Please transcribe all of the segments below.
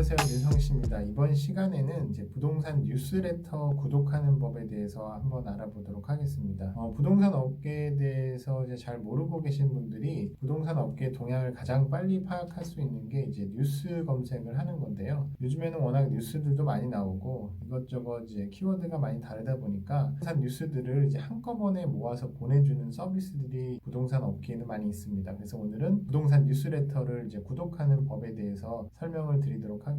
안녕하세요, 윤성씨입니다. 이번 시간에는 이제 부동산 뉴스레터 구독하는 법에 대해서 한번 알아보도록 하겠습니다. 부동산 업계에 대해서 이제 잘 모르고 계신 분들이 부동산 업계 동향을 가장 빨리 파악할 수 있는 게 이제 뉴스 검색을 하는 건데요. 요즘에는 워낙 뉴스들도 많이 나오고 이것저것 이제 키워드가 많이 다르다 보니까 부동산 뉴스들을 이제 한꺼번에 모아서 보내주는 서비스들이 부동산 업계에는 많이 있습니다. 그래서 오늘은 부동산 뉴스레터를 이제 구독하는 법에 대해서 설명을 드리도록 하겠습니다.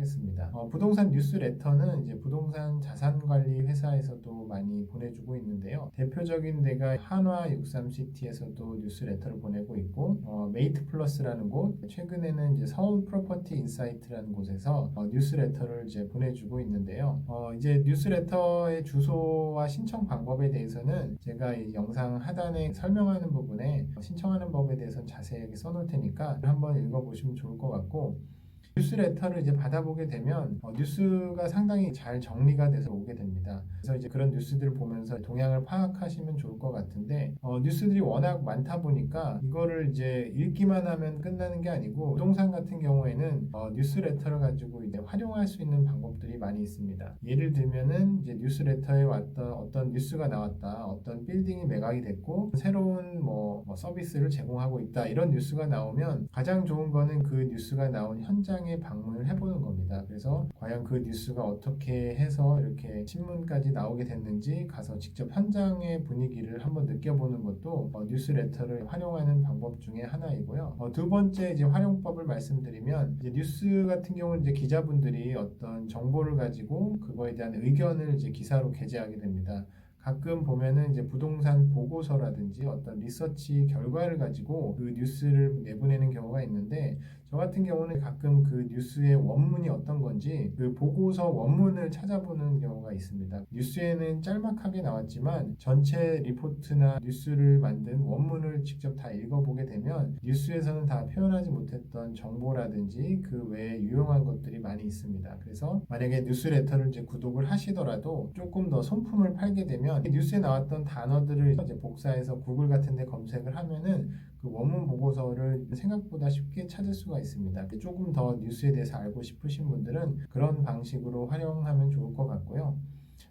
부동산 뉴스레터는 이제 부동산 자산관리 회사에서도 많이 보내주고 있는데요. 대표적인 데가 한화63시티에서도 뉴스레터를 보내고 있고, 메이트 플러스라는 곳, 최근에는 이제 서울 프로퍼티 인사이트라는 곳에서 뉴스레터를 이제 보내주고 있는데요. 이제 뉴스레터의 주소와 신청 방법에 대해서는 제가 이 영상 하단에 설명하는 부분에 신청하는 법에 대해서는 자세하게 써놓을 테니까 한번 읽어보시면 좋을 것 같고, 뉴스레터를 이제 받아보게 되면 뉴스가 상당히 잘 정리가 돼서 오게 됩니다. 그래서 이제 그런 뉴스들을 보면서 동향을 파악하시면 좋을 것 같은데, 뉴스들이 워낙 많다 보니까 이거를 이제 읽기만 하면 끝나는 게 아니고, 부동산 같은 경우에는 뉴스레터를 가지고 이제 활용할 수 있는 방법들이 많이 있습니다. 예를 들면은 이제 뉴스레터에 왔던 어떤 뉴스가 나왔다, 어떤 빌딩이 매각이 됐고 새로운 뭐 서비스를 제공하고 있다, 이런 뉴스가 나오면 가장 좋은 거는 그 뉴스가 나온 현장에 방문을 해보는 겁니다. 그래서 과연 그 뉴스가 어떻게 해서 이렇게 신문까지 나오게 됐는지 가서 직접 현장의 분위기를 한번 느껴보는 것도 뉴스레터를 활용하는 방법 중에 하나이고요. 두 번째 이제 활용법을 말씀드리면, 이제 뉴스 같은 경우는 이제 기자분들이 어떤 정보를 가지고 그거에 대한 의견을 이제 기사로 게재하게 됩니다. 가끔 보면은 이제 부동산 보고서라든지 어떤 리서치 결과를 가지고 그 뉴스를 내보내는 경우가 있는데, 저 같은 경우는 가끔 그 뉴스의 원문이 어떤 건지 그 보고서 원문을 찾아보는 경우가 있습니다. 뉴스에는 짤막하게 나왔지만 전체 리포트나 뉴스를 만든 원문을 직접 다 읽어보게 되면 뉴스에서는 다 표현하지 못했던 정보라든지 그 외에 유용한 것들이 많이 있습니다. 그래서 만약에 뉴스레터를 이제 구독을 하시더라도 조금 더 손품을 팔게 되면 뉴스에 나왔던 단어들을 이제 복사해서 구글 같은 데 검색을 하면은 그 원문 보고서를 생각보다 쉽게 찾을 수가 있습니다. 조금 더 뉴스에 대해서 알고 싶으신 분들은 그런 방식으로 활용하면 좋을 것 같고요.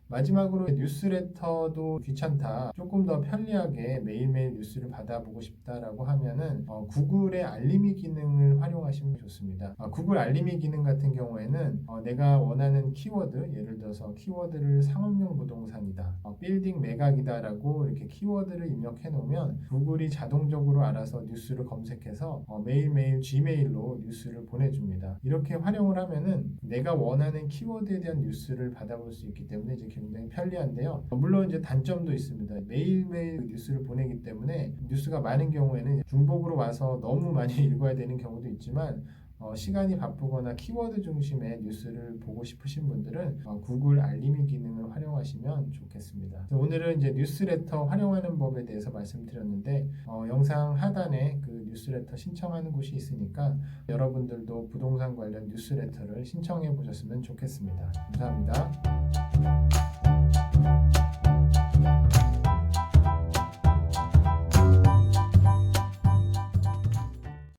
마지막으로 뉴스레터도 귀찮다, 조금 더 편리하게 매일매일 뉴스를 받아보고 싶다라고 하면은 구글의 알림이 기능을 활용하시면 좋습니다. 구글 알림이 기능 같은 경우에는 내가 원하는 키워드, 예를 들어서 키워드를 상업용 부동산이다, 빌딩 매각이다 라고 이렇게 키워드를 입력해 놓으면 구글이 자동적으로 알아서 뉴스를 검색해서 매일매일 지메일로 뉴스를 보내줍니다. 이렇게 활용을 하면은 내가 원하는 키워드에 대한 뉴스를 받아볼 수 있기 때문에 이제 굉장히 편리한데요. 물론 이제 단점도 있습니다. 매일매일 뉴스를 보내기 때문에 뉴스가 많은 경우에는 중복으로 와서 너무 많이 읽어야 되는 경우도 있지만, 시간이 바쁘거나 키워드 중심의 뉴스를 보고 싶으신 분들은 구글 알림이 기능을 활용하시면 좋겠습니다. 오늘은 이제 뉴스레터 활용하는 법에 대해서 말씀드렸는데, 영상 하단에 그 뉴스레터 신청하는 곳이 있으니까 여러분들도 부동산 관련 뉴스레터를 신청해 보셨으면 좋겠습니다. 감사합니다.